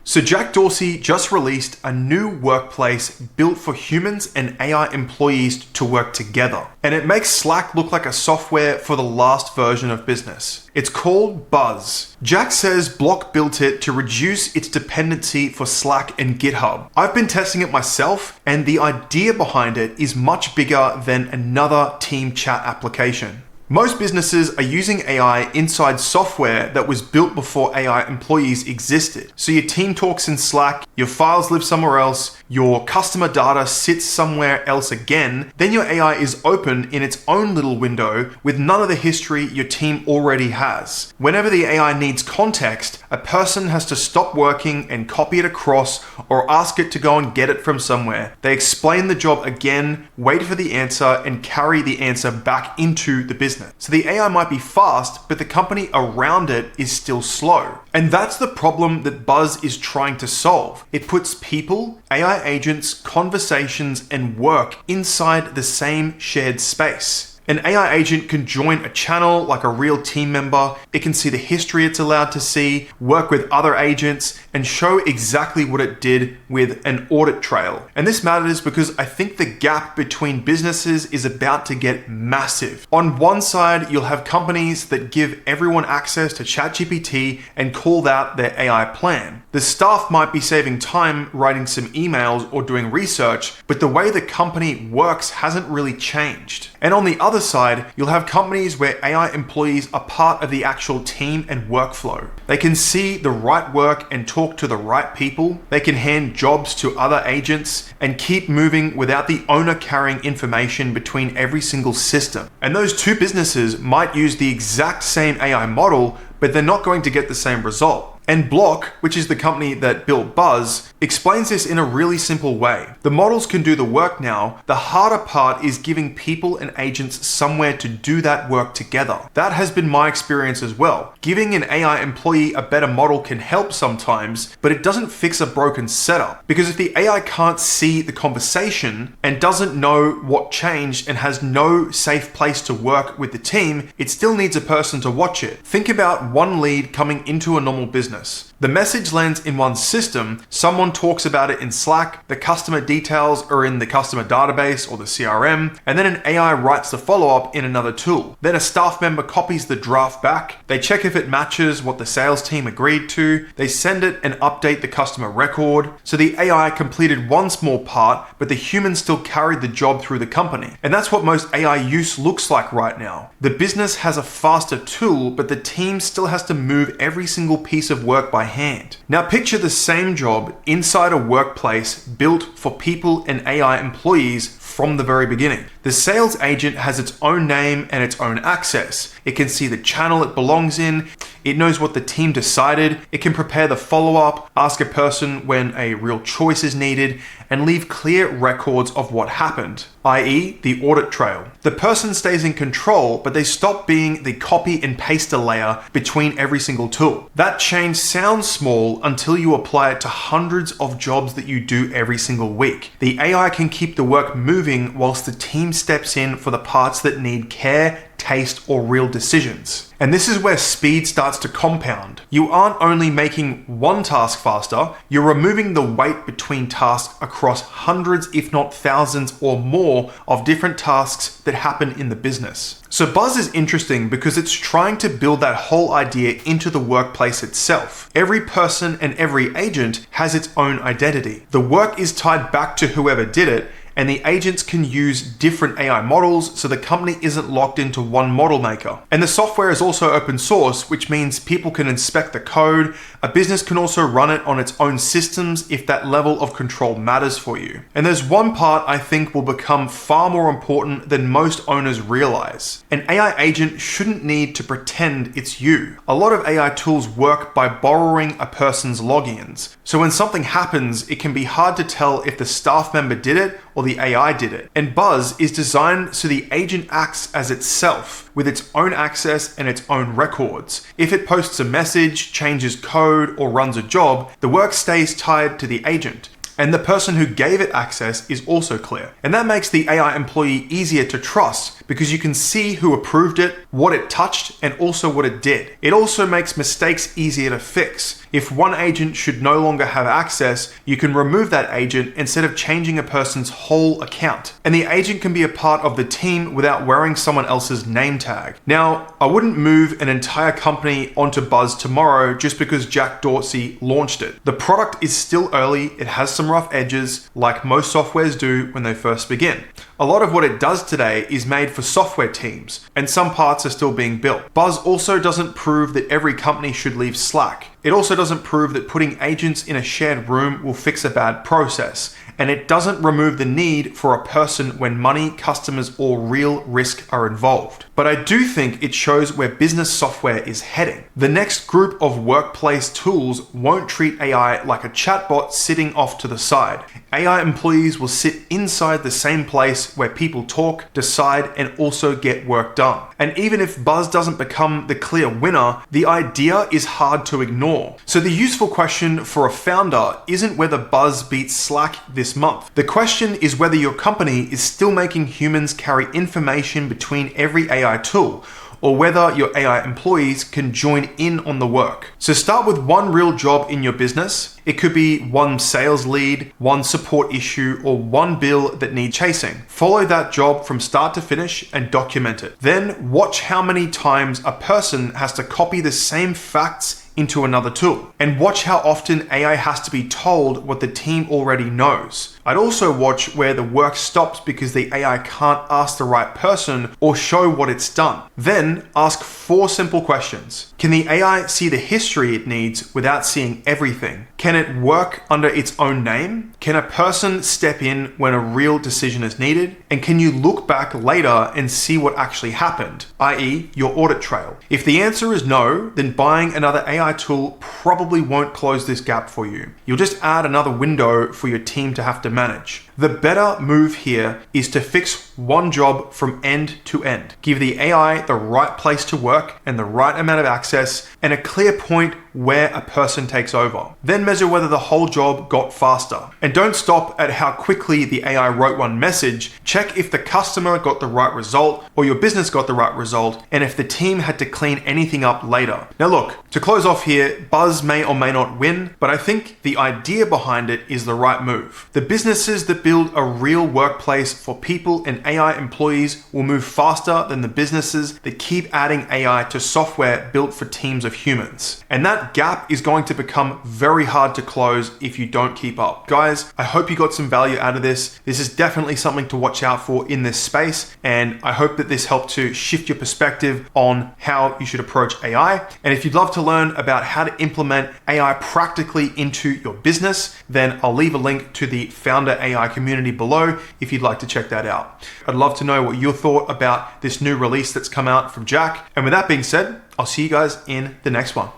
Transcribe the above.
So Jack Dorsey just released a new workplace built for humans and AI employees to work together. And it makes Slack look like a software for the last version of business. It's called Buzz. Jack says Block built it to reduce its dependency for Slack and GitHub. I've been testing it myself, and the idea behind it is much bigger than another team chat application. Most businesses are using AI inside software that was built before AI employees existed. So your team talks in Slack, your files live somewhere else, your customer data sits somewhere else again, then your AI is open in its own little window with none of the history your team already has. Whenever the AI needs context, a person has to stop working and copy it across or ask it to go and get it from somewhere. They explain the job again, wait for the answer, and carry the answer back into the business. So the AI might be fast, but the company around it is still slow. And that's the problem that Buzz is trying to solve. It puts people, AI agents, conversations, and work inside the same shared space. An AI agent can join a channel like a real team member. It can see the history it's allowed to see, work with other agents, and show exactly what it did with an audit trail. And this matters because I think the gap between businesses is about to get massive. On one side, you'll have companies that give everyone access to ChatGPT and call that their AI plan. The staff might be saving time writing some emails or doing research, but the way the company works hasn't really changed. And on the other side, you'll have companies where AI employees are part of the actual team and workflow. They can see the right work and talk to the right people. They can hand jobs to other agents and keep moving without the owner carrying information between every single system. And those two businesses might use the exact same AI model, but they're not going to get the same result. And Block, which is the company that built Buzz, explains this in a really simple way. The models can do the work now. The harder part is giving people and agents somewhere to do that work together. That has been my experience as well. Giving an AI employee a better model can help sometimes, but it doesn't fix a broken setup. Because if the AI can't see the conversation and doesn't know what changed and has no safe place to work with the team, it still needs a person to watch it. Think about one lead coming into a normal business. The message lands in one system, someone talks about it in Slack, the customer details are in the customer database or the CRM, and then an AI writes the follow-up in another tool. Then a staff member copies the draft back, they check if it matches what the sales team agreed to, they send it and update the customer record. So the AI completed one small part, but the human still carried the job through the company. And that's what most AI use looks like right now. The business has a faster tool, but the team still has to move every single piece of work by hand. Now picture the same job inside a workplace built for people and AI employees from the very beginning. The sales agent has its own name and its own access. It can see the channel it belongs in. It knows what the team decided. It can prepare the follow-up, ask a person when a real choice is needed, and leave clear records of what happened, i.e. the audit trail. The person stays in control, but they stop being the copy and paste layer between every single tool. That change sounds small until you apply it to hundreds of jobs that you do every single week. The AI can keep the work moving whilst the team steps in for the parts that need care, taste, or real decisions. And this is where speed starts to compound. You aren't only making one task faster, you're removing the weight between tasks across hundreds, if not thousands or more of different tasks that happen in the business. So Buzz is interesting because it's trying to build that whole idea into the workplace itself. Every person and every agent has its own identity. The work is tied back to whoever did it, and the agents can use different AI models so the company isn't locked into one model maker. And the software is also open source, which means people can inspect the code. A business can also run it on its own systems if that level of control matters for you. And there's one part I think will become far more important than most owners realize. An AI agent shouldn't need to pretend it's you. A lot of AI tools work by borrowing a person's logins. So when something happens, it can be hard to tell if the staff member did it or the AI did it. And Buzz is designed so the agent acts as itself, with its own access and its own records. If it posts a message, changes code, or runs a job, the work stays tied to the agent. And the person who gave it access is also clear. And that makes the AI employee easier to trust because you can see who approved it, what it touched, and also what it did. It also makes mistakes easier to fix. If one agent should no longer have access, you can remove that agent instead of changing a person's whole account. And the agent can be a part of the team without wearing someone else's name tag. Now, I wouldn't move an entire company onto Buzz tomorrow just because Jack Dorsey launched it. The product is still early, it has some rough edges, like most softwares do when they first begin. A lot of what it does today is made for software teams, and some parts are still being built. Buzz also doesn't prove that every company should leave Slack. It also doesn't prove that putting agents in a shared room will fix a bad process. And it doesn't remove the need for a person when money, customers, or real risk are involved. But I do think it shows where business software is heading. The next group of workplace tools won't treat AI like a chatbot sitting off to the side. AI employees will sit inside the same place where people talk, decide, and also get work done. And even if Buzz doesn't become the clear winner, the idea is hard to ignore. So the useful question for a founder isn't whether Buzz beats Slack this month. The question is whether your company is still making humans carry information between every AI tool, or whether your AI employees can join in on the work. So start with one real job in your business. It could be one sales lead, one support issue, or one bill that needs chasing. Follow that job from start to finish and document it. Then watch how many times a person has to copy the same facts into another tool, and watch how often AI has to be told what the team already knows. I'd also watch where the work stops because the AI can't ask the right person or show what it's done. Then ask 4 simple questions. Can the AI see the history it needs without seeing everything? Can it work under its own name? Can a person step in when a real decision is needed? And can you look back later and see what actually happened, i.e. your audit trail? If the answer is no, then buying another AI tool probably won't close this gap for you. You'll just add another window for your team to have to manage. The better move here is to fix one job from end to end. Give the AI the right place to work and the right amount of access and a clear point where a person takes over. Then measure whether the whole job got faster. And don't stop at how quickly the AI wrote one message. Check if the customer got the right result or your business got the right result, and if the team had to clean anything up later. Now look, to close off here, Buzz may or may not win, but I think the idea behind it is the right move. The businesses that build a real workplace for people and AI employees will move faster than the businesses that keep adding AI to software built for teams of humans. And that gap is going to become very hard to close if you don't keep up. Guys, I hope you got some value out of this. This is definitely something to watch out for in this space, and I hope that this helped to shift your perspective on how you should approach AI. And if you'd love to learn about how to implement AI practically into your business, then I'll leave a link to the Founder AI community below if you'd like to check that out. I'd love to know what you thought about this new release that's come out from Jack. And with that being said, I'll see you guys in the next one.